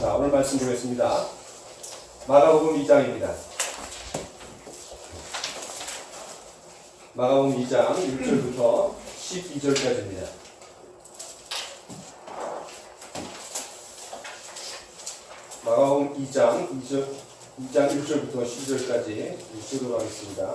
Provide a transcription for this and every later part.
자, 오늘 말씀 보겠습니다. 마가복음 2장입니다. 마가복음 2장 1절부터 12절까지입니다. 마가복음 2장 1절부터 12절까지 읽도록 하겠습니다.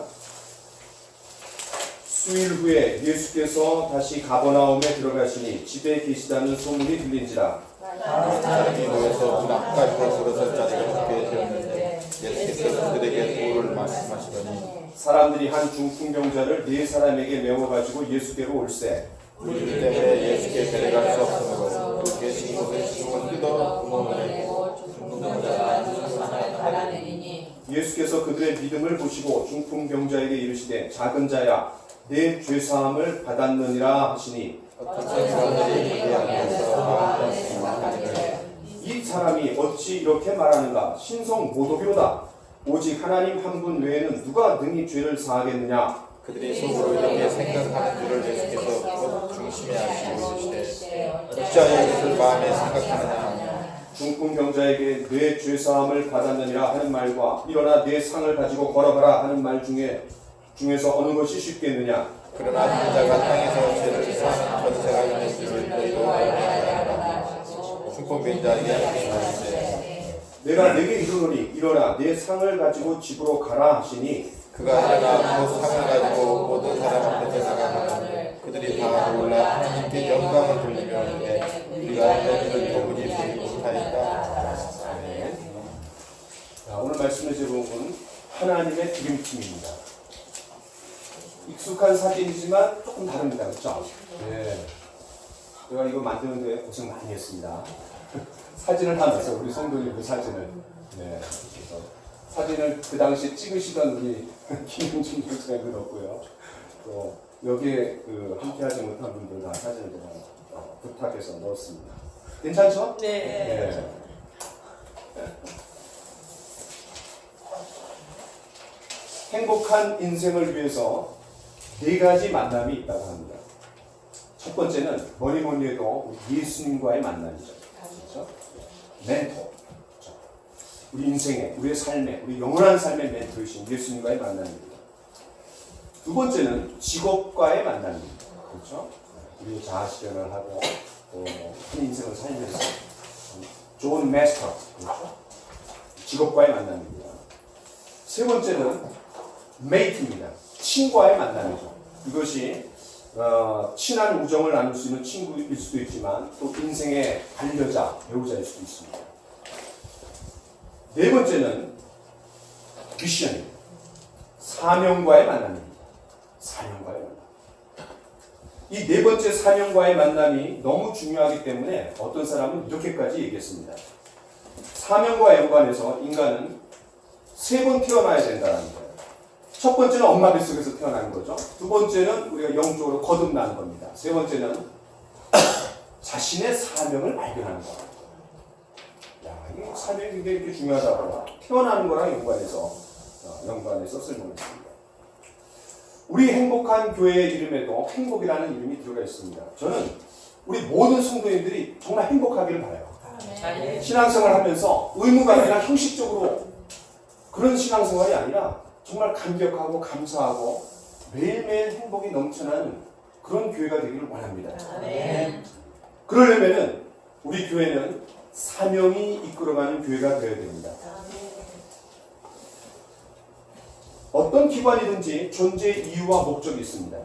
수일 후에 예수께서 다시 가버나움에 들어가시니 집에 계시다는 소문이 들린지라. 많은 사람이 모여서 문 앞까지 들어설 자리가 없게 되었는데 예수께서 그들에게 도를 말씀하시더니 사람들이 한 중풍병자를 네 사람에게 메워가지고 예수께로 올세. 우리들 때문에 예수께 데려갈 수 없으므로 또 계신 곳에 시몬 뜯어 구멍을 내고 중풍병자가 누운 사람을 갈라내리니 예수께서 그들의 믿음을 보시고 중풍병자에게 이르시되 작은 자야 내 죄사함을 받았느니라 하시니 어떤 사람들이 그에 앞에서 마음껏 생각하기를 이 사람이 어찌 이렇게 말하는가? 신성 모독이로다. 오직 하나님 한 분 외에는 누가 능히 죄를 사하겠느냐? 그들이 속으로 이렇게 생각하는 줄을 예수께서 곧 중심에 아시고 이르시되 어찌하여 이것을 마음에 생각하느냐. 중풍병자에게 내 죄사함을 받았느니라 하는 말과 일어나 내 상을 가지고 걸어가라 하는 말 중에서 어느 것이 쉽겠느냐? 그러나 한 자가 땅에서 죄를 사하는 전세가 있는 줄을 너희도 알아야 하라. 중풍병자에게 이르시되 내가 내게 이르노니 일어나 내 상을 가지고 집으로 가라 하시니 그가 일어나 그 상을 가지고 모든 사람 앞에 나가거늘 그들이 다 놀라 하나님께 영광을 돌리며 이르되 우리가 너희를 도무지 보지 못하리까. 오늘 말씀의 제목은 하나님의 드림팀입니다. 익숙한 사진이지만 조금 다릅니다. 그렇죠? 네. 제가 이거 만드는데 고생 많이 했습니다. 사진을 하면서 우리 성도님들 사진을. 네. 그래서 사진을 그 당시에 찍으시던 우리 김용진 교수님도 넣었고요. 또 여기에 함께 하지 못한 분들 다 사진을 제가 부탁해서 넣었습니다. 괜찮죠? 네. 행복한 인생을 위해서 네 가지 만남이 있다고 합니다. 첫 번째는 뭐니 해도 예수님과의 만남이죠. 그렇죠? 멘토. 그렇죠? 우리 인생의, 우리의 삶의, 우리 영원한 삶의 멘토이신 예수님과의 만남입니다. 두 번째는 직업과의 만남입니다. 그렇죠? 우리 자아실현을 하고 또 큰 인생을 살면서 좋은 마스터. 그렇죠? 직업과의 만남입니다. 세 번째는 메이트입니다. 친구와의 만남이죠. 이것이 친한 우정을 나눌 수 있는 친구일 수도 있지만 또 인생의 반려자, 배우자일 수도 있습니다. 네 번째는 미션입니다. 사명과의 만남입니다. 사명과의 만남. 이 네 번째 사명과의 만남이 너무 중요하기 때문에 어떤 사람은 이렇게까지 얘기했습니다. 사명과 연관해서 인간은 세 번 태어나야 된다는 거예요. 첫 번째는 엄마 뱃속에서 태어나는 거죠. 두 번째는 우리가 영적으로 거듭나는 겁니다. 세 번째는 자신의 사명을 발견하는 거예요. 이 사명이 굉장히 이렇게 중요하다고 태어나는 거랑 연관해서 설명했습니다. 우리 행복한 교회의 이름에도 행복이라는 이름이 들어가 있습니다. 저는 우리 모든 성도님들이 정말 행복하기를 바라요. 신앙생활 하면서 의무감이나 형식적으로 그런 신앙생활이 아니라 정말 감격하고 감사하고 매일매일 행복이 넘쳐나는 그런 교회가 되기를 원합니다. 그러려면은 우리 교회는 사명이 이끌어가는 교회가 되어야 됩니다. 어떤 기관이든지 존재 이유와 목적이 있습니다.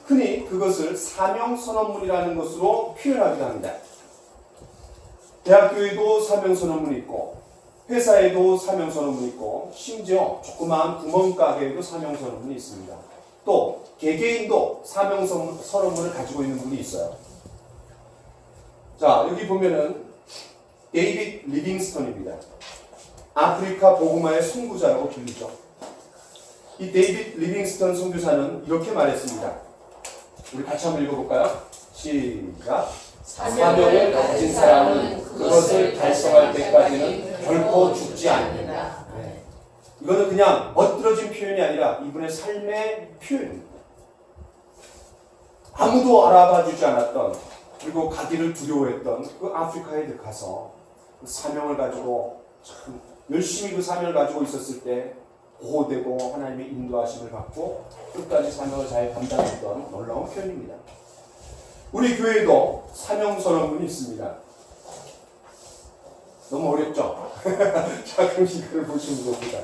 흔히 그것을 사명선언문이라는 것으로 표현하기도 합니다. 대학교에도 사명선언문이 있고 회사에도 사명선언문이 있고 심지어 조그마한 구멍가게에도 사명선언문이 있습니다. 또 개개인도 사명선언문을 가지고 있는 분이 있어요. 자, 여기 보면은 데이빗 리빙스턴입니다. 아프리카 복음화의 선구자라고 불리죠. 이 데이빗 리빙스턴 선교사는 이렇게 말했습니다. 우리 같이 한번 읽어볼까요? 시작. 사명을 가진 사람은 그것을 달성할 때까지는 결코 죽지 않는다. 네. 이거는 그냥 멋들어진 표현이 아니라 이분의 삶의 표현입니다. 아무도 알아봐 주지 않았던 그리고 가기를 두려워했던 그 아프리카에 가서 사명을 가지고 참 열심히 그 사명을 가지고 있었을 때 보호되고 하나님의 인도하심을 받고 끝까지 사명을 잘 감당했던 놀라운 표현입니다. 우리 교회에도 사명 선언문이 있습니다. 너무 어렵죠? 자, 그럼 이걸 보시면 됩니다.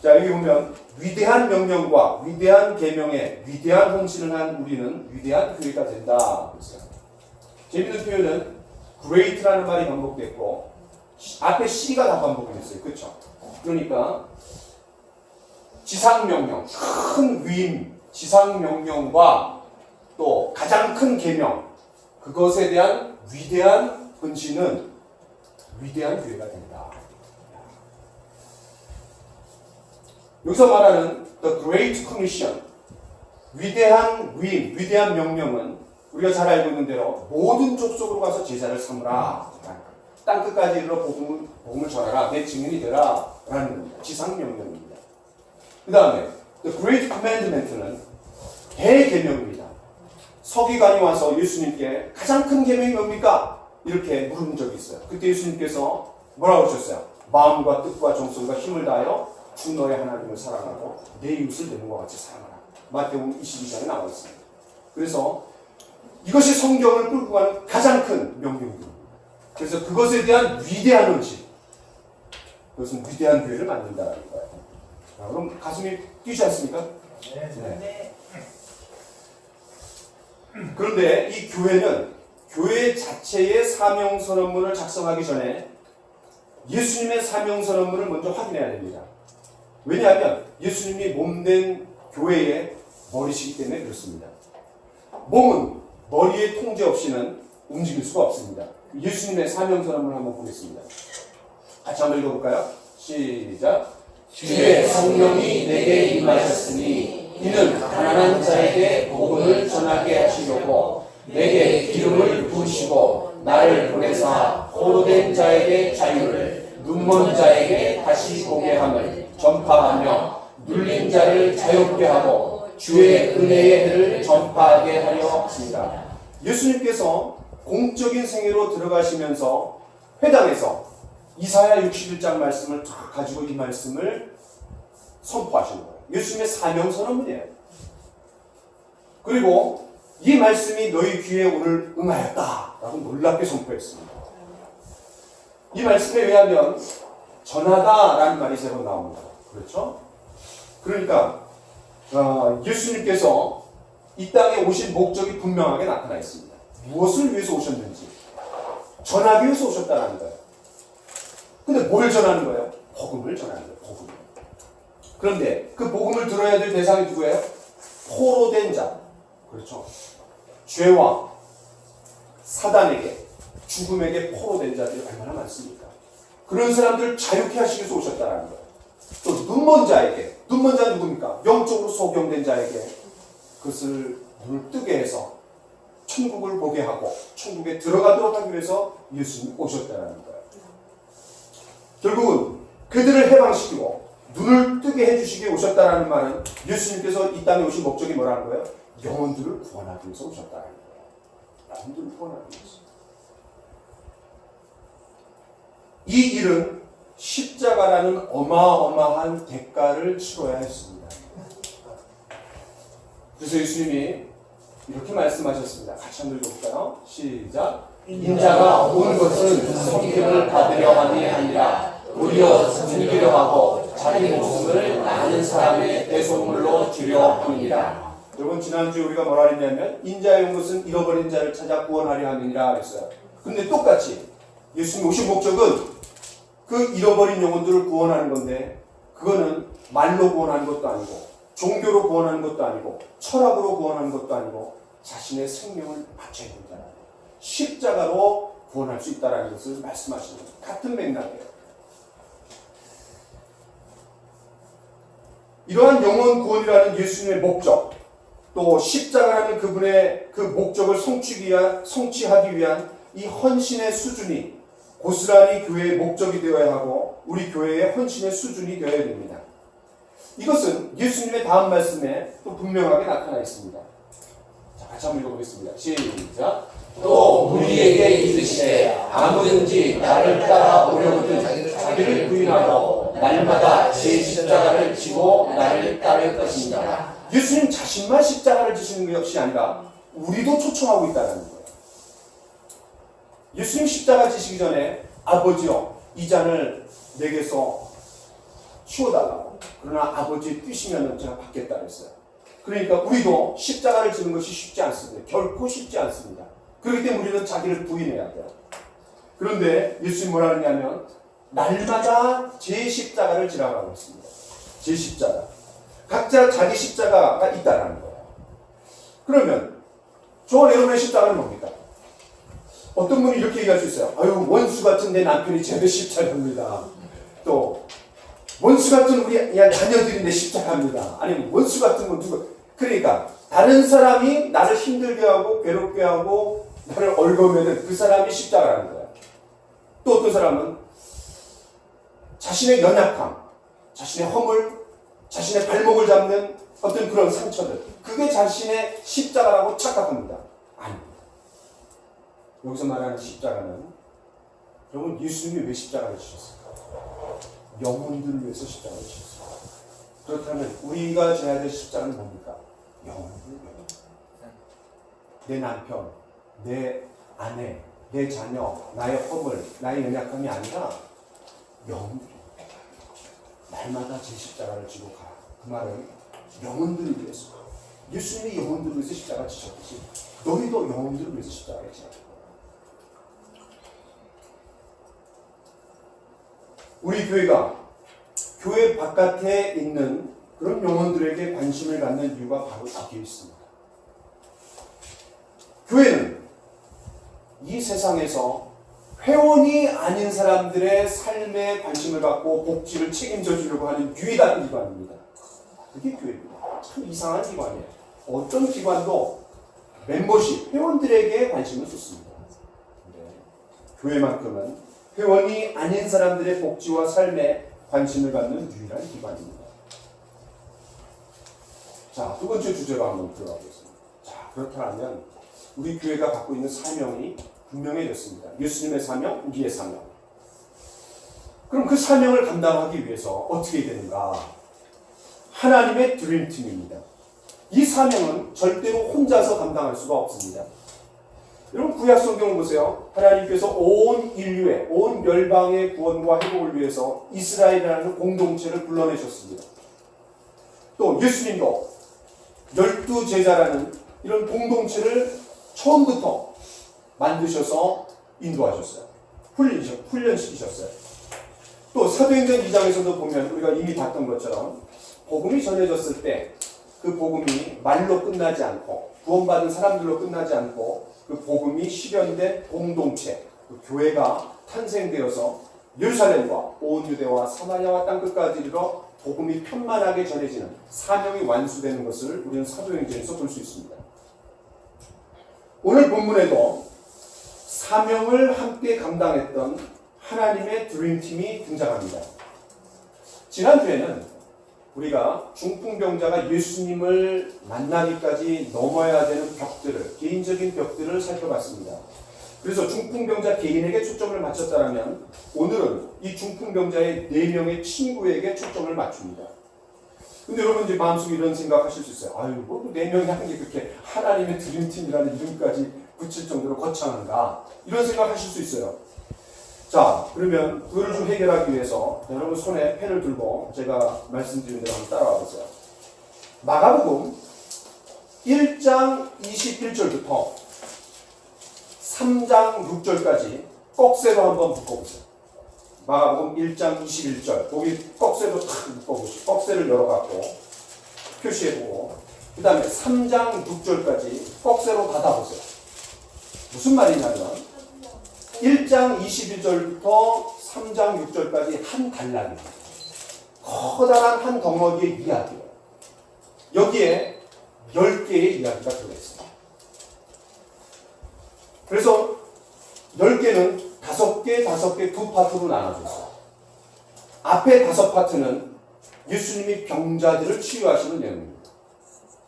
자, 여기 보면 위대한 명령과 위대한 계명에 위대한 헌신을 한 우리는 위대한 교회가 된다. 재밌는 표현은 great라는 말이 반복됐고 앞에 C가 다 반복이 됐어요. 그렇죠? 그러니까 지상명령, 큰 위임, 지상명령과 또 가장 큰 계명, 그것에 대한 위대한 헌신은 위대한 교회가 된다. 여기서 말하는 The Great Commission, 위대한 위임, 위대한 명령은 우리가 잘 알고 있는 대로 모든 족속으로 가서 제자를 삼으라. 땅 끝까지 이르러 복음을 전하라. 내 증인이 되라. 라는 겁니다. 지상명령입니다. 그 다음에 The Great Commandment는 대계명입니다. 서기관이 와서 예수님께 가장 큰 계명이 뭡니까? 이렇게 물은 적이 있어요. 그때 예수님께서 뭐라고 하셨어요? 마음과 뜻과 정성과 힘을 다하여 주 너의 하나님을 사랑하고 내 이웃을 내 몸과 같이 사랑하라. 마태복음 22장에 나와 있습니다. 그래서 이것이 성경을 끌고 가는 가장 큰 명령입니다. 그래서 그것에 대한 위대한 헌신, 그것은 위대한 교회를 만든다는 거예요. 자, 그럼 가슴이 뛰지 않습니까? 네. 그런데 이 교회는 교회 자체의 사명선언문을 작성하기 전에 예수님의 사명선언문을 먼저 확인해야 됩니다. 왜냐하면 예수님이 몸된 교회의 머리시기 때문에 그렇습니다. 몸은 머리의 통제 없이는 움직일 수가 없습니다. 예수님의 사명선언문을 한번 보겠습니다. 같이 한번 읽어볼까요? 시작. 주의 성령이 내게 임하셨으니 이는 가난한 자에게 복음을 전하게 하시려고 내게 기름을 부으시고 나를 보내사 포로된 자에게 자유를 눈먼 자에게 다시 보게 함을 전파하며 눌린 자를 자유롭게 하고 주의 은혜의 해를 전파하게 하려 합니다. 예수님께서 공적인 생애로 들어가시면서 회당에서 이사야 61장 말씀을 다 가지고 이 말씀을 선포하신 거예요. 예수님의 사명선언문이에요. 그리고 이 말씀이 너희 귀에 오늘 응하였다 라고 놀랍게 선포했습니다. 이 말씀에 의하면 전하다 라는 말이 세 번 나옵니다. 그렇죠? 그러니까 예수님께서 이 땅에 오신 목적이 분명하게 나타나 있습니다. 무엇을 위해서 오셨는지 전하기 위해서 오셨다는 거예요. 근데 뭘 전하는 거예요? 복음을 전하는 거예요. 복음. 그런데 그 복음을 들어야 될 대상이 누구예요? 포로된 자. 그렇죠? 죄와 사단에게 죽음에게 포로된 자들이 얼마나 많습니까? 그런 사람들을 자유케 하시기 위해서 오셨다는 거예요. 또 눈먼 자에게, 눈먼 자는 누굽니까? 영적으로 소경된 자에게 그것을 눈을 뜨게 해서 천국을 보게 하고 천국에 들어가도록 하기 위해서 예수님이 오셨다는 거예요. 결국은 그들을 해방시키고 눈을 뜨게 해주시기에 오셨다는 말은 예수님께서 이 땅에 오신 목적이 뭐라는 거예요? 영혼들을 구원하기 위해서 오셨다는 거예요. 영혼들을 구원하기 위해서. 이 일은 십자가라는 어마어마한 대가를 치러야 했습니다. 그래서 예수님이 이렇게 말씀하셨습니다. 같이 한번 읽어볼까요? 시작. 인자가 온 것은 섬김을 받으려 함이 아니라 도리어 섬기려 하고 자기 목숨을 많은 사람의 대속물로 주려 함이라. 여러분 지난주에 우리가 뭐라 했냐면 인자의 온 것은 잃어버린 자를 찾아 구원하려 함이라 했어요. 근데 똑같이 예수님 오신 목적은 그 잃어버린 영혼들을 구원하는 건데 그거는 말로 구원하는 것도 아니고 종교로 구원하는 것도 아니고 철학으로 구원하는 것도 아니고 자신의 생명을 바쳐야 된다는 거예요. 십자가로 구원할 수 있다는 것을 말씀하시는 거예요. 같은 맥락이에요. 이러한 영혼 구원이라는 예수님의 목적, 또 십자가라는 그분의 그 목적을 성취하기 위한 이 헌신의 수준이 고스란히 교회의 목적이 되어야 하고 우리 교회의 헌신의 수준이 되어야 됩니다. 이것은 예수님의 다음 말씀에 또 분명하게 나타나 있습니다. 자, 같이 한번 읽어보겠습니다. 시작. 또 우리에게 이르시되 아무든지 나를 따라오려거든 자기를 부인하고 날마다 제 십자가를 지고 나를 따를 것입니다. 예수님 자신만 십자가를 지시는 것이 아니라 우리도 초청하고 있다는 거예요. 예수님 십자가 지시기 전에 아버지여 이 잔을 내게서 치워달라고. 그러나 아버지의 뜻이면 제가 받겠다 그랬어요. 그러니까 우리도 십자가를 지는 것이 쉽지 않습니다. 결코 쉽지 않습니다. 그렇기 때문에 우리는 자기를 부인해야 돼요. 그런데 예수님 뭐라 그러냐면 날마다 제 십자가를 지라고 했습니다. 제 십자가. 각자 자기 십자가가 있다는 거예요. 그러면 저와 여러분의 십자가는 뭡니까? 어떤 분이 이렇게 얘기할 수 있어요. 아유 원수 같은 내 남편이 제 십자가입니다. 또 원수 같은 우리 자녀들이 내 십자가입니다. 아니면 원수 같은 건 누구? 그러니까 다른 사람이 나를 힘들게 하고 괴롭게 하고 나를 얽으면 그 사람이 십자가라는 거예요. 또 어떤 사람은 자신의 연약함, 자신의 허물, 자신의 발목을 잡는 어떤 그런 상처들, 그게 자신의 십자가라고 착각합니다. 아닙니다. 여기서 말하는 십자가는 여러분 예수님이 왜 십자가를 지셨을까? 영혼들을 위해서 십자가를 지셨습니다. 그렇다면 우리가 져야 될 십자가는 뭡니까? 영혼들. 내 남편, 내 아내, 내 자녀, 나의 허물, 나의 연약함이 아니라 영혼들. 날마다 제 십자가를 지고 가라. 그 말은 영혼들을 위해서. 예수님이 영혼들을 위해서 십자가를 지셨듯이 너희도 영혼들을 위해서 십자가를 지라. 우리 교회가 교회 바깥에 있는 그런 영혼들에게 관심을 갖는 이유가 바로 여기에 있습니다. 교회는 이 세상에서 회원이 아닌 사람들의 삶에 관심을 갖고 복지를 책임져 주려고 하는 유일한 기관입니다. 그게 교회입니다. 참 이상한 기관이에요. 어떤 기관도 멤버십, 회원들에게 관심을 쏟습니다. 교회만큼은 회원이 아닌 사람들의 복지와 삶에 관심을 갖는 유일한 기관입니다. 자, 두 번째 주제로 한번 들어가 보겠습니다. 자, 그렇다면 우리 교회가 갖고 있는 사명이 분명해졌습니다. 예수님의 사명, 우리의 사명. 그럼 그 사명을 감당하기 위해서 어떻게 해야 되는가? 하나님의 드림팀입니다. 이 사명은 절대로 혼자서 감당할 수가 없습니다. 여러분 구약 성경을 보세요. 하나님께서 온 인류의, 온 멸방의 구원과 회복을 위해서 이스라엘이라는 공동체를 불러내셨습니다. 또 예수님도 12제자라는 이런 공동체를 처음부터 만드셔서 인도하셨어요. 훈련시키셨어요. 또 사도행전 2장에서도 보면 우리가 이미 봤던 것처럼 복음이 전해졌을 때 그 복음이 말로 끝나지 않고 구원받은 사람들로 끝나지 않고 그 복음이 실현된 공동체, 그 교회가 탄생되어서 예루살렘과 온 유대와 사마리아와 땅끝까지 이르러 복음이 편만하게 전해지는 사명이 완수되는 것을 우리는 사도행전에서 볼 수 있습니다. 오늘 본문에도 사명을 함께 감당했던 하나님의 드림팀이 등장합니다. 지난주에는 우리가 중풍병자가 예수님을 만나기까지 넘어야 되는 벽들을, 개인적인 벽들을 살펴봤습니다. 그래서 중풍병자 개인에게 초점을 맞췄다면 오늘은 이 중풍병자의 4명의 친구에게 초점을 맞춥니다. 근데 여러분 이제 마음속에 이런 생각하실 수 있어요. 아유, 뭐 4명이 하는 게 그렇게 하나님의 드림팀이라는 이름까지 붙일 정도로 거창한가? 이런 생각하실 수 있어요. 자, 그러면 그걸 좀 해결하기 위해서 여러분 손에 펜을 들고 제가 말씀드린 대로 한번 따라와 보세요. 마가복음 1장 21절부터 3장 6절까지 꺽쇠로 한번 묶어보세요. 마가복음 1장 21절 거기 꺽쇠로 탁 묶어보시고 꺽쇠를 열어갖고 표시해보고 그 다음에 3장 6절까지 꺽쇠로 닫아보세요. 무슨 말이냐면 1장 21절부터 3장 6절까지 한 단락입니다. 커다란 한 덩어리의 이야기예요. 여기에 10개의 이야기가 들어있습니다. 그래서 10개는 5개, 5개 두 파트로 나눠졌어요. 앞에 5파트는 예수님이 병자들을 치유하시는 내용입니다.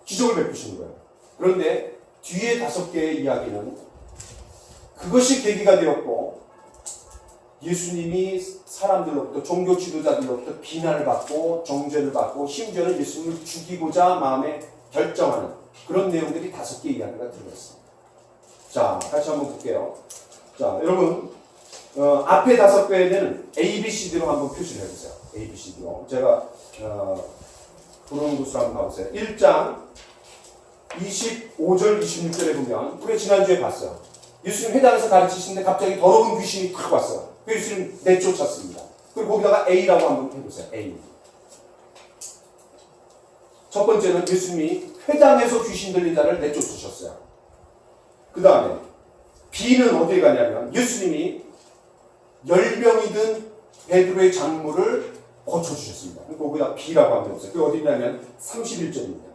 기적을 베푸시는 거예요. 그런데 뒤에 5개의 이야기는 그것이 계기가 되었고 예수님이 사람들로부터 종교 지도자들로부터 비난을 받고 정죄를 받고 심지어는 예수님을 죽이고자 마음에 결정하는 그런 내용들이 5개 이야기가 들어있습니다. 자, 같이 한번 볼게요. 자, 여러분 앞에 5개는 A, B, C, D로 한번 표시를 해보세요. A, B, C, D로. 제가 부르는 곳으로 한번 가보세요. 1장 25절, 26절에 보면 우리 지난주에 봤어요. 예수님 회당에서 가르치시는데 갑자기 더러운 귀신이 탁 왔어요. 그 예수님 내쫓았습니다. 그리고 거기다가 A라고 한번 해보세요. A. 첫 번째는 예수님이 회당에서 귀신 들린 자를 내쫓으셨어요. 그 다음에 B는 어디에 가냐면 예수님이 열병이든 베드로의 장물을 고쳐주셨습니다. 거기다 B라고 하면 되겠어요. 그게 어디냐면 31절입니다.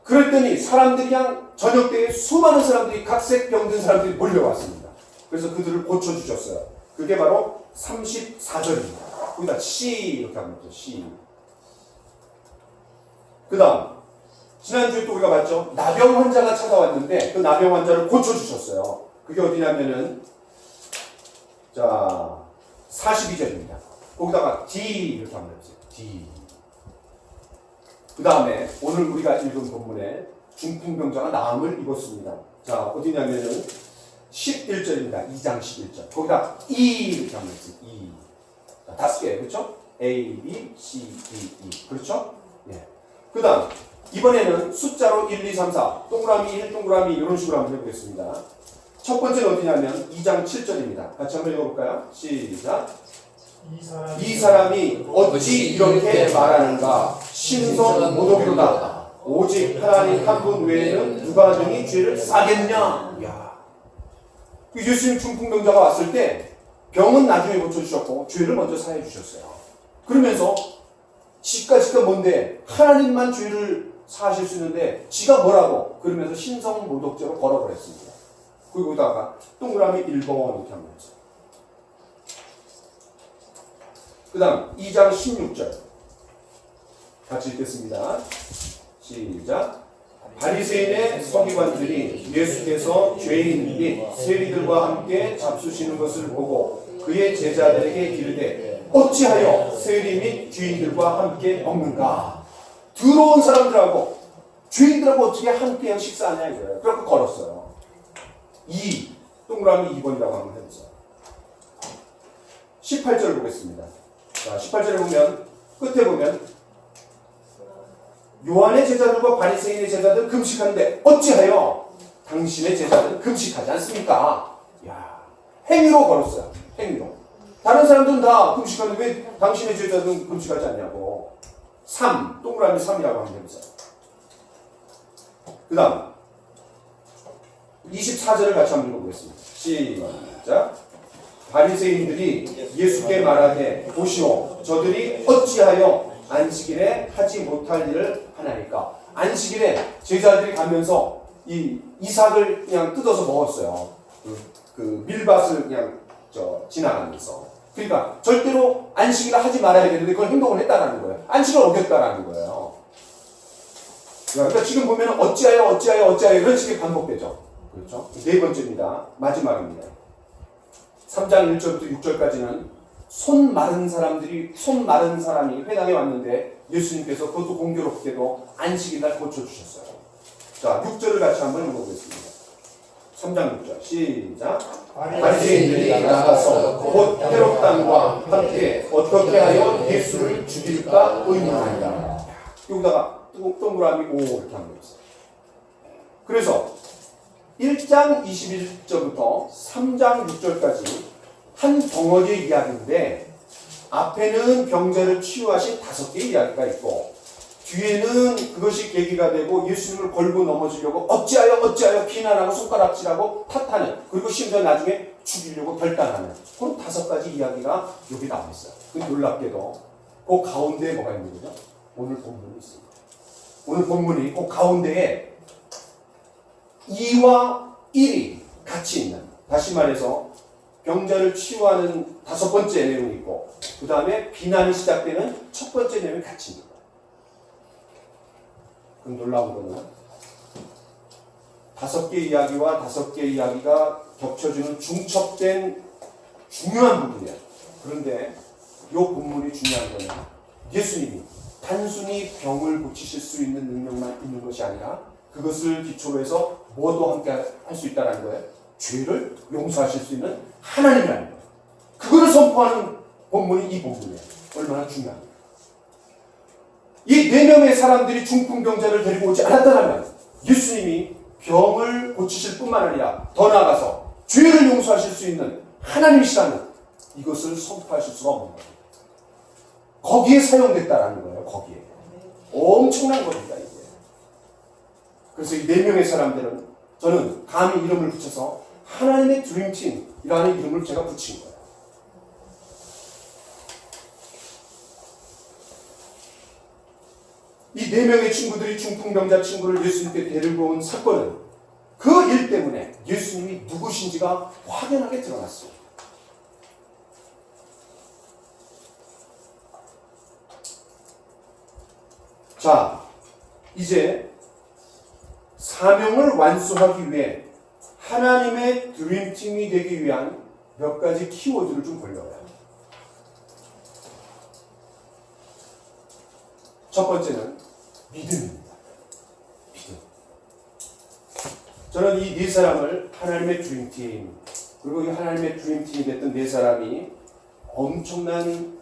그랬더니 사람들이 그냥 저녁 때에 수많은 사람들이 각색 병든 사람들이 몰려왔습니다. 그래서 그들을 고쳐주셨어요. 그게 바로 34절입니다. 거기다 C 이렇게 하면 돼요. C. 그 다음 지난주에 또 우리가 봤죠. 나병 환자가 찾아왔는데 그 나병 환자를 고쳐주셨어요. 그게 어디냐면은 자 42절입니다. 거기다가 D 이렇게 하면 되죠. D. 그 다음에 오늘 우리가 읽은 본문에 중풍병자가 나음을 입었습니다. 자, 어디냐면은 11절입니다. 2장 11절. 거기다 E 이렇게 하면 되지. E. 자, 5개, 그렇죠? A, B, C, D, E. 그렇죠? 예. 그 다음, 이번에는 숫자로 1, 2, 3, 4. 동그라미 1, 동그라미 이런 식으로 한번 해보겠습니다. 첫 번째는 어디냐면 2장 7절입니다. 같이 한번 읽어볼까요? 시작. 이 사람이 어찌 이렇게 말하는가? 신성 모독이로다. 오직 하나님 한 분 외에는 누가 능히 죄를 사겠냐? 야. 예수님 중풍병자가 왔을 때 병은 나중에 고쳐주셨고 죄를 먼저 사해 주셨어요. 그러면서 지가 뭔데 하나님만 죄를 사하실 수 있는데 지가 뭐라고? 그러면서 신성 모독죄로 걸어버렸습니다. 그리고다가 동그라미 1번 이렇게 하면서 그 다음 2장 16절 같이 읽겠습니다. 시작. 바리새인의 서기관들이 예수께서 죄인 및 세리들과 함께 잡수시는 것을 보고 그의 제자들에게 이르되 어찌하여 세리 및 죄인들과 함께 먹는가? 더러운 사람들하고 죄인들하고 어떻게 함께 식사하냐 이거예요. 그렇게 걸었어요. 2 동그라미 2번이라고 하면 해보세요. 18절 보겠습니다. 자, 18절에 보면 끝에 보면 요한의 제자들과 바리새인의 제자들 금식하는데 어찌하여 당신의 제자들은 금식하지 않습니까? 야, 행위로 걸었어요. 행위로. 다른 사람들은 다 금식하는데 왜 당신의 제자들은 금식하지 않냐고. 3 동그라미 3이라고 하면 됩니다. 그 다음 24절을 같이 한번 읽어보겠습니다. 시작. 바리새인들이 예수께 말하되 보시오 저들이 어찌하여 안식일에 하지 못할 일을 하나니까. 안식일에 제자들이 가면서 이 이삭을 그냥 뜯어서 먹었어요. 그 밀밭을 그냥 지나가면서. 그러니까 절대로 안식일을 하지 말아야 되는데 그걸 행동을 했다라는 거예요. 안식을 어겼다라는 거예요. 그러니까 지금 보면 어찌하여 이런 식의 반복되죠. 그렇죠? 네 번째입니다. 마지막입니다. 3장 1절부터 6절까지는 손 마른 사람이 회당에 왔는데 예수님께서 그것도 공교롭게도 안식일날 고쳐주셨어요. 자, 6절을 같이 한번 읽어보겠습니다. 3장 6절 시작. 바리새인들이 나가서 곧 헤롯 당과 함께 어떻게 하여 예수를 죽일까 의논하니라. 여기다가 동그라미 5 이렇게 하면 되겠어요. 그래서 1장 21절부터 3장 6절까지 한 덩어리의 이야기인데 앞에는 병자를 치유하신 5개의 이야기가 있고 뒤에는 그것이 계기가 되고 예수님을 걸고 넘어지려고 어찌하여 비난하고 손가락질하고 탓하는 그리고 심지어 나중에 죽이려고 결단하는 그런 5가지 이야기가 여기 나와 있어요. 놀랍게도 그 가운데에 뭐가 있는 거죠? 오늘 본문이 있습니다. 오늘 본문이 그 가운데에 2와 1이 같이 있는, 다시 말해서 병자를 치유하는 5번째 내용이 있고 그 다음에 비난이 시작되는 첫 번째 내용이 같이 있는 거예요. 그럼 놀라운 거는 5개 이야기와 5개 이야기가 겹쳐지는 중첩된 중요한 부분이에요. 그런데 이 본문이 중요한 거는 예수님이 단순히 병을 고치실 수 있는 능력만 있는 것이 아니라 그것을 기초로 해서 뭐도 함께 할 수 있다는 거예요. 죄를 용서하실 수 있는 하나님이라는 거예요. 그거를 선포하는 본문이 이 본문이에요. 얼마나 중요합니까? 이 4명의 사람들이 중풍병자를 데리고 오지 않았다면 예수님이 병을 고치실 뿐만 아니라 더 나아가서 죄를 용서하실 수 있는 하나님이시라는 이것을 선포하실 수가 없는 거예요. 거기에 사용됐다라는 거예요. 거기에. 엄청난 겁니다. 이게. 그래서 이 4명의 사람들은 저는 감히 이름을 붙여서 하나님의 드림팀이라는 이름을 제가 붙인 거예요. 이 4명의 친구들이 중풍병자 친구를 예수님께 데리고 온 사건은 그 일 때문에 예수님이 누구신지가 확연하게 드러났습니다. 자, 이제 사명을 완수하기 위해 하나님의 드림팀이 되기 위한 몇 가지 키워드를 좀 보려요. 첫 번째는 믿음입니다. 믿음. 저는 이 4사람을 하나님의 드림팀, 그리고 이 하나님의 드림팀이 됐던 4사람이 엄청난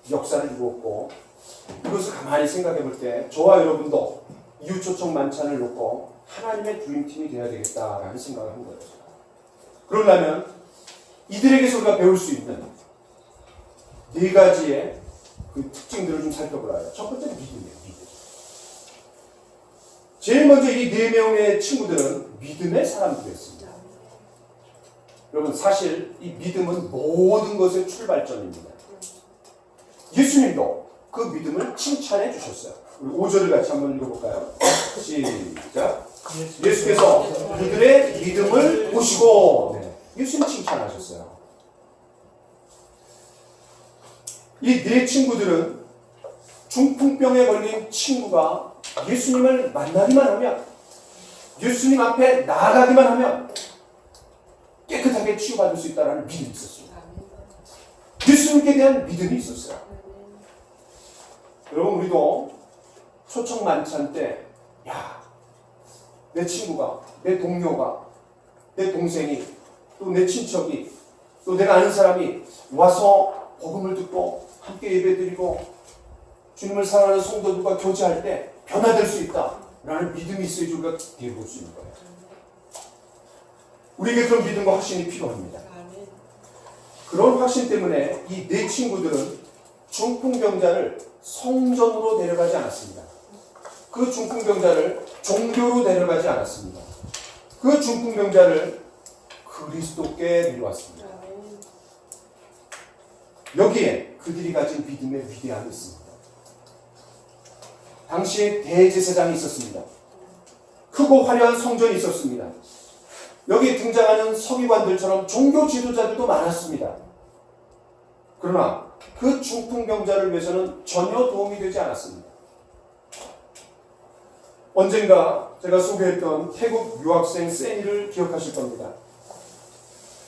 역사를 이루었고, 그것을 가만히 생각해 볼 때 저와 여러분도 이웃초청 만찬을 놓고 하나님의 드림팀이 되어야 되겠다라는 생각을 한 거예요. 그러려면 이들에게서 우리가 배울 수 있는 4가지의 그 특징들을 좀 살펴보라요. 첫 번째는 믿음이에요. 믿음. 제일 먼저 이 4명의 친구들은 믿음의 사람들이었습니다. 여러분, 사실 이 믿음은 모든 것의 출발점입니다. 예수님도 그 믿음을 칭찬해 주셨어요. 우리 5절을 같이 한번 읽어볼까요? 시작. 예수께서 그들의 믿음을 보시고, 예수님 칭찬하셨어요. 이 4 친구들은 중풍병에 걸린 친구가 예수님을 만나기만 하면, 예수님 앞에 나아가기만 하면 깨끗하게 치유받을 수 있다는 믿음이 있었습니다. 예수님께 대한 믿음이 있었어요. 여러분, 우리도 초청 만찬 때, 내 친구가, 내 동료가, 내 동생이, 또 내 친척이, 또 내가 아는 사람이 와서 복음을 듣고 함께 예배드리고 주님을 사랑하는 성도들과 교제할 때 변화될 수 있다라는 믿음이 있어야지 우리가 되어볼 수 있는 거예요. 우리에게 그런 믿음과 확신이 필요합니다. 그런 확신 때문에 이 4 친구들은 중풍병자를 성전으로 데려가지 않았습니다. 그 중풍병자를 종교로 데려가지 않았습니다. 그 중풍병자를 그리스도께 데려왔습니다. 여기에 그들이 가진 믿음의 위대함이 있습니다. 당시에 대제사장이 있었습니다. 크고 화려한 성전이 있었습니다. 여기 등장하는 서기관들처럼 종교 지도자들도 많았습니다. 그러나 그 중풍병자를 위해서는 전혀 도움이 되지 않았습니다. 언젠가 제가 소개했던 태국 유학생 세니를 기억하실 겁니다.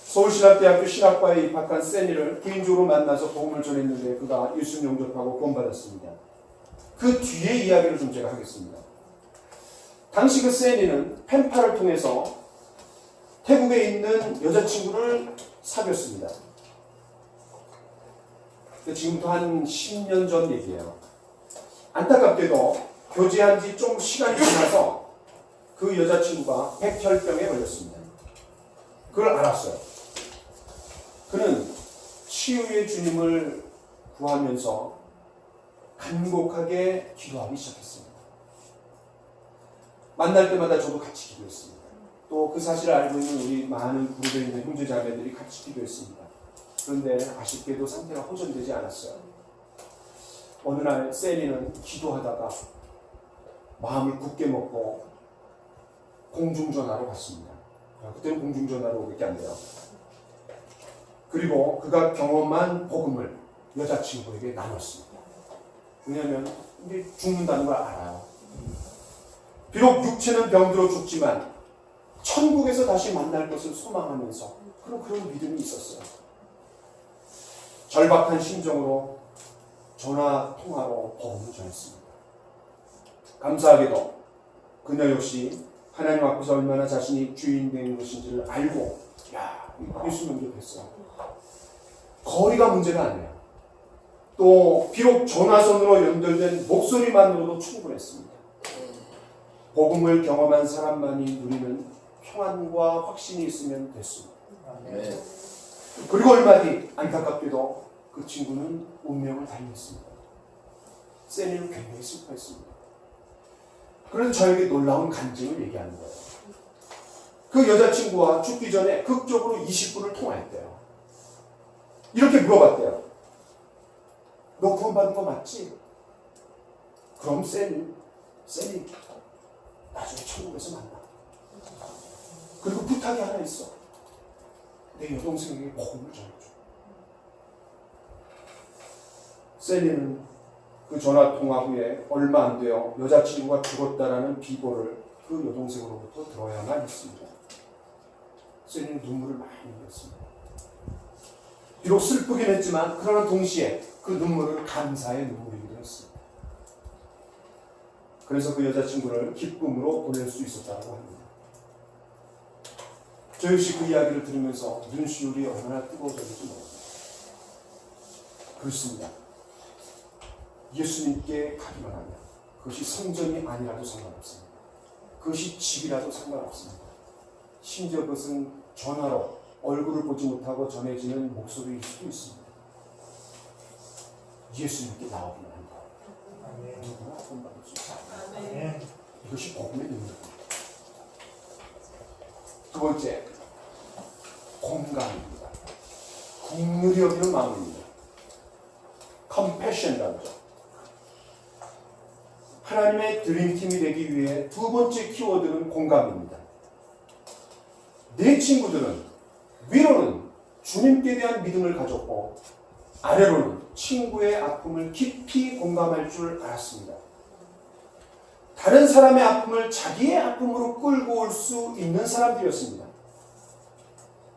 서울신학대학교 신학과에 입학한 세니를 개인적으로 만나서 복음을 전했는데 그가 예수 영접하고 구원받았습니다. 그 뒤의 이야기를 좀 제가 하겠습니다. 당시 그 세니는 펜팔을 통해서 태국에 있는 여자친구를 사귀었습니다. 지금부터 한 10년 전 얘기예요. 안타깝게도 교제한 지 좀 시간이 지나서 그 여자친구가 백혈병에 걸렸습니다. 그걸 알았어요. 그는 치유의 주님을 구하면서 간곡하게 기도하기 시작했습니다. 만날 때마다 저도 같이 기도했습니다. 또 그 사실을 알고 있는 우리 많은 구로에 있는 형제자매들이 같이 기도했습니다. 그런데 아쉽게도 상태가 호전되지 않았어요. 어느 날 세리는 기도하다가 마음을 굳게 먹고 공중전화로 갔습니다. 그때는 공중전화로밖에 안 돼요. 그리고 그가 경험한 복음을 여자친구에게 나눴습니다. 왜냐하면 이제 죽는다는 걸 알아요. 비록 육체는 병들어 죽지만 천국에서 다시 만날 것을 소망하면서 그런 믿음이 있었어요. 절박한 심정으로 전화 통화로 복음을 전했습니다. 감사하게도 그녀 역시 하나님 앞에서 얼마나 자신이 주인 된 것인지를 알고 예수 영접했어요. 거리가 문제가 아니에요. 또 비록 전화선으로 연결된 목소리만으로도 충분했습니다. 복음을 경험한 사람만이 누리는 평안과 확신이 있으면 됐습니다. 네. 그리고 얼마 뒤 안타깝게도 그 친구는 운명을 달리했습니다. 세리는 굉장히 슬퍼했습니다. 그래서 저에게 놀라운 간증을 얘기하는 거예요. 그 여자친구와 죽기 전에 극적으로 20분을 통화했대요. 이렇게 물어봤대요. 너 구원받은 거 맞지? 그럼 세리 나중에 천국에서 만나. 그리고 부탁이 하나 있어. 내 여동생에게 복음을 전해줘. 셀리는 그 전화통화 후에 얼마 안 되어 여자친구가 죽었다라는 비보를 그 여동생으로부터 들어야만 했습니다. 셀리는 눈물을 많이 흘렸습니다. 비록 슬프긴 했지만 그러나 동시에 그 눈물은 감사의 눈물이기도 했습니다. 그래서 그 여자친구를 기쁨으로 보낼 수 있었다고 합니다. 저 역시 그 이야기를 들으면서 눈시울이 얼마나 뜨거워졌는지 모릅니다. 그렇습니다. 예수님께 가기만 하면 그것이 성전이 아니라도 상관없습니다. 그것이 집이라도 상관없습니다. 심지어 그것은 전화로 얼굴을 보지 못하고 전해지는 목소리일 수도 있습니다. 예수님께 나오기만 한다. 누구나 구원받을 수 있습니다. 이것이 복음의 능력입니다. 두 번째, 공감입니다. 긍휼히 여기는 마음입니다. compassion이라고 하죠. 하나님의 드림팀이 되기 위해 두 번째 키워드는 공감입니다. 내 친구들은 위로는 주님께 대한 믿음을 가졌고 아래로는 친구의 아픔을 깊이 공감할 줄 알았습니다. 다른 사람의 아픔을 자기의 아픔으로 끌고 올 수 있는 사람들이었습니다.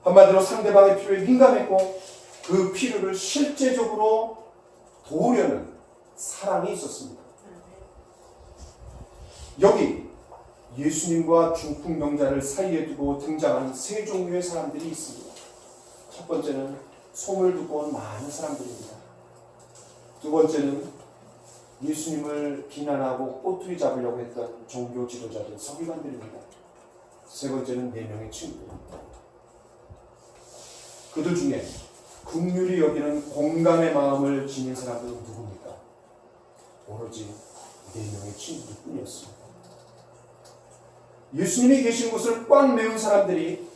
한마디로 상대방의 필요에 민감했고 그 필요를 실제적으로 도우려는 사랑이 있었습니다. 여기 예수님과 중풍병자를 사이에 두고 등장하는 세 종류의 사람들이 있습니다. 첫 번째는 소문을 듣고 온 많은 사람들입니다. 두 번째는 예수님을 비난하고 꼬투리 잡으려고 했던 종교 지도자들, 서기관들입니다. 세 번째는 4명의 친구들입니다. 그들 중에 긍휼히 여기는 공감의 마음을 지닌 사람들은 누굽니까? 오로지 4명의 친구들 뿐이었습니다. 예수님이 계신 곳을 꽉 메운 사람들이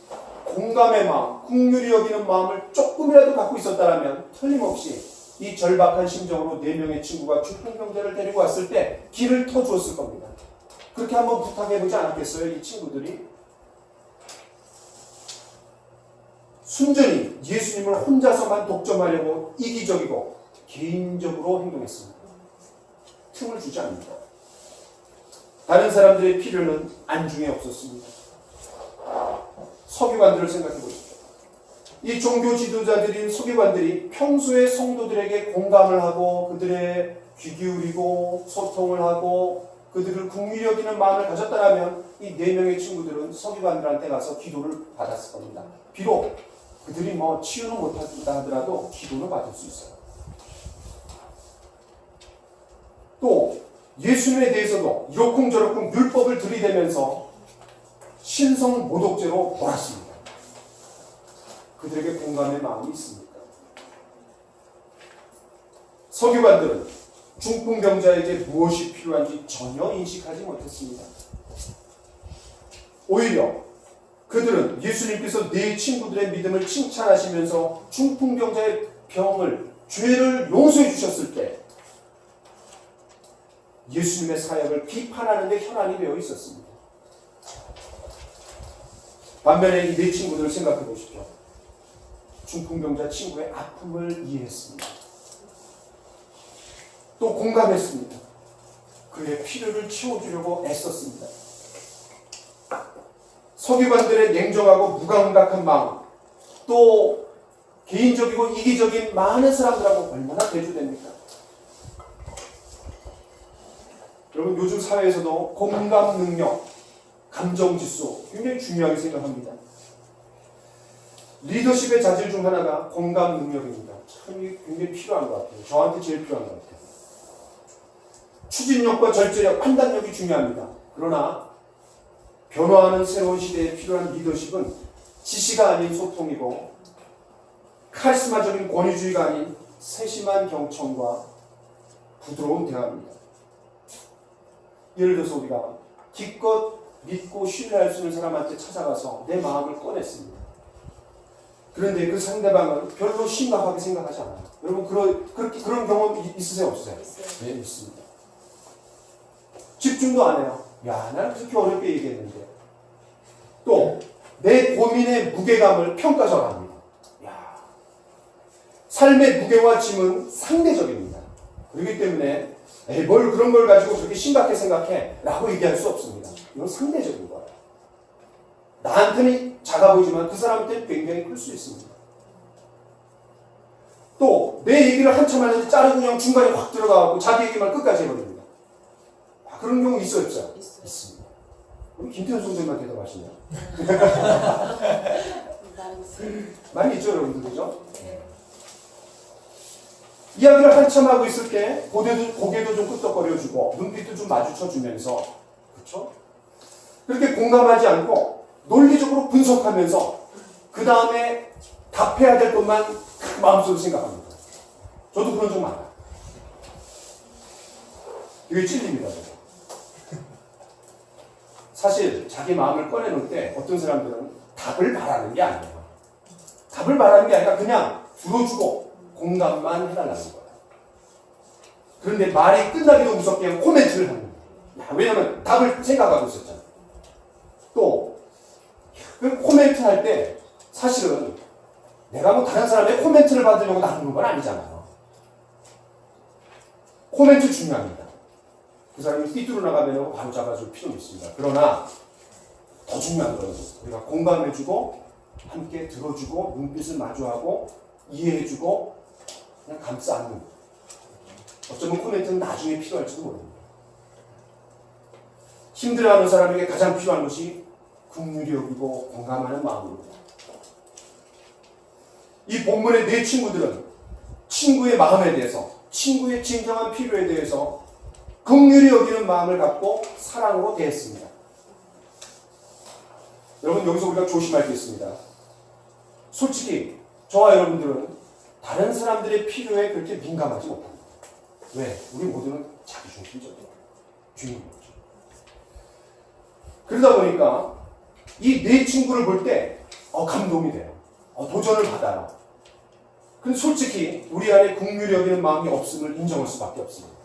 공감의 마음, 긍휼히 여기는 마음을 조금이라도 갖고 있었다면 틀림없이 이 절박한 심정으로 4명의 친구가 중풍병자를 데리고 왔을 때 길을 터주었을 겁니다. 그렇게 한번 부탁해보지 않았겠어요? 이 친구들이 순전히 예수님을 혼자서만 독점하려고 이기적이고 개인적으로 행동했습니다. 틈을 주지 않습니다. 다른 사람들의 필요는 안중에 없었습니다. 서기관들을 생각해 보십시오. 이 종교 지도자들인 서기관들이 평소에 성도들에게 공감을 하고 그들의 귀 기울이고 소통을 하고 그들을 긍휼히 여기는 마음을 가졌다면 이 4명의 친구들은 서기관들한테 가서 기도를 받았을 겁니다. 비록 그들이 치유는 못한다 하더라도 기도는 받을 수 있어요. 또 예수님에 대해서도 이러쿵저러쿵 율법을 들이대면서 신성 모독죄로 몰았습니다. 그들에게 공감의 마음이 있습니까? 서기관들은 중풍병자에게 무엇이 필요한지 전혀 인식하지 못했습니다. 오히려 그들은 예수님께서 네 친구들의 믿음을 칭찬하시면서 중풍병자의 병을, 죄를 용서해 주셨을 때 예수님의 사역을 비판하는 데 혈안이 되어 있었습니다. 반면에 이 4 친구들을 생각해 보십시오. 중풍병자 친구의 아픔을 이해했습니다. 또 공감했습니다. 그의 필요를 채워주려고 애썼습니다. 서기관들의 냉정하고 무감각한 마음, 또 개인적이고 이기적인 많은 사람들하고 얼마나 대조됩니까? 여러분, 요즘 사회에서도 공감 능력, 감정 지수 굉장히 중요하게 생각합니다. 리더십의 자질 중 하나가 공감 능력입니다. 참 이게 굉장히 필요한 것 같아요. 저한테 제일 필요한 것 같아요. 추진력과 절제력, 판단력이 중요합니다. 그러나 변화하는 새로운 시대에 필요한 리더십은 지시가 아닌 소통이고 카리스마적인 권위주의가 아닌 세심한 경청과 부드러운 대화입니다. 예를 들어서 우리가 기껏 믿고 신뢰할 수 있는 사람한테 찾아가서 내 마음을 꺼냈습니다. 그런데 그 상대방은 별로 심각하게 생각하지 않아요. 여러분 그런 경험 있으세요? 없으세요? 네, 있습니다. 집중도 안 해요. 야, 나는 그렇게 어렵게 얘기했는데. 또 내 고민의 무게감을 평가절하합니다. 야, 삶의 무게와 짐은 상대적입니다. 그렇기 때문에 에이, 뭘 그런 걸 가지고 그렇게 심각하게 생각해 라고 얘기할 수 없습니다. 이건 상대적인 거예요. 나한테는 작아 보이지만 그 사람한테는 굉장히 클 수 있습니다. 또 내 얘기를 한참 하는데 자르고 그냥 중간에 확 들어가고 자기 얘기만 끝까지 해버립니다. 그런 경우 있어요, 없어요? 있습니다. 우리 김태현 선생님만 대답하시네요. 많이 있죠, 여러분들, 그죠? 이야기를 한참 하고 있을 때 고개도 좀 끄덕거려주고 눈빛도 좀 마주쳐주면서, 그렇죠? 그렇게 공감하지 않고 논리적으로 분석하면서 그 다음에 답해야 될 것만 마음속으로 생각합니다. 저도 그런 적 많아요. 되게 찔립니다. 저도. 사실 자기 마음을 꺼내놓을 때 어떤 사람들은 답을 바라는 게 아니에요. 답을 바라는 게 아니라 그냥 들어주고 공감만 해달라는 거예요. 그런데 말이 끝나기도 무섭게 그냥 코멘트를 하는 거예요. 왜냐하면 답을 생각하고 있었잖아요. 또 그 코멘트 할 때 사실은 내가 뭐 다른 사람의 코멘트를 받으려고 나누는 건 아니잖아요. 코멘트 중요합니다. 그 사람이 삐뚤어 나가면 바로 잡아줄 필요는 있습니다. 그러나 더 중요한 것은 우리가 공감해주고 함께 들어주고 눈빛을 마주하고 이해해주고 그냥 감싸 안는, 어쩌면 코멘트는 나중에 필요할지도 모릅니다. 힘들어하는 사람에게 가장 필요한 것이 긍휼히 여기고 공감하는 마음입니다. 이 본문의 네 친구들은 친구의 마음에 대해서, 친구의 진정한 필요에 대해서 긍휼히 여기는 마음을 갖고 사랑으로 대했습니다. 여러분, 여기서 우리가 조심할 게 있습니다. 솔직히 저와 여러분들은 다른 사람들의 필요에 그렇게 민감하지 못합니다. 왜? 우리 모두는 자기중심적이에요. 주인공이죠. 그러다 보니까 이 네 친구를 볼 때 감동이 돼요. 도전을 받아요. 근데 솔직히 우리 안에 긍휼히 여기는 마음이 없음을 인정할 수밖에 없습니다.